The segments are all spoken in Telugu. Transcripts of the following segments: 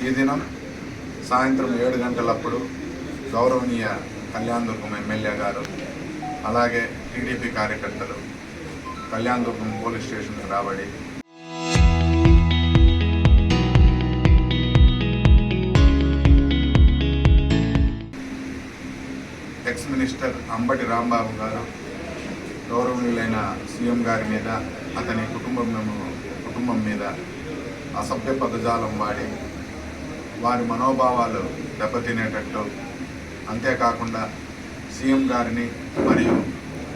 ఈ దినం సాయంత్రం 7 గంటలప్పుడు గౌరవనీయ కళ్యాణదుర్గం ఎమ్మెల్యే గారు అలాగే టీడీపీ కార్యకర్తలు కళ్యాణదుర్గం పోలీస్ స్టేషన్కి రాబడి ఎక్స్ మినిస్టర్ అంబటి రాంబాబు గారు గౌరవనీయులైన సీఎం గారి మీద అతని కుటుంబం మీద అసభ్య పదజాలం వాడి వారి మనోభావాలు దెబ్బతినేటట్లు, అంతేకాకుండా సీఎం గారిని మరియు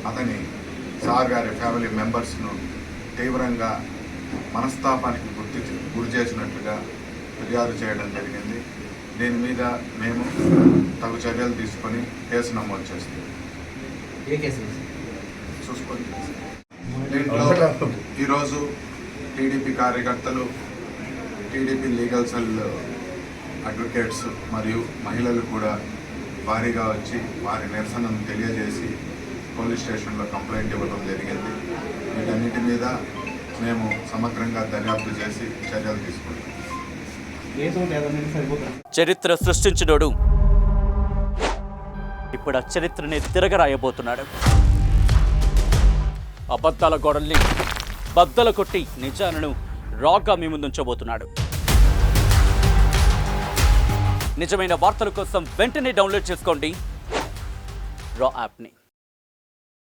అతని సార్ గారి ఫ్యామిలీ మెంబర్స్ను తీవ్రంగా మనస్తాపానికి గురి చేసినట్లుగా ఫిర్యాదు చేయడం జరిగింది. దీని మీద మేము తగు చర్యలు తీసుకొని కేసు నమోదు చేస్తాం. చూసుకొని దీంట్లో ఈరోజు టీడీపీ కార్యకర్తలు, టీడీపీ లీగల్ సెల్ అడ్వకేట్స్ మరియు మహిళలు కూడా భారీగా వచ్చి వారి నిరసనను తెలియజేసి పోలీస్ స్టేషన్లో కంప్లైంట్ ఇవ్వడం జరిగింది. వీటన్నిటి మీద మేము సమగ్రంగా దర్యాప్తు చేసి చర్యలు తీసుకుంటాం. చరిత్ర సృష్టించినోడు ఇప్పుడు ఆ చరిత్రని తిరగరాయబోతున్నాడు. అబద్ధాల గోడల్ని బద్దలు కొట్టి నిజాలను రాగా మీ ముందుంచబోతున్నాడు. నిజమైన వార్తల కోసం వెంటనే డౌన్లోడ్ చేసుకోండి రా యాప్ని.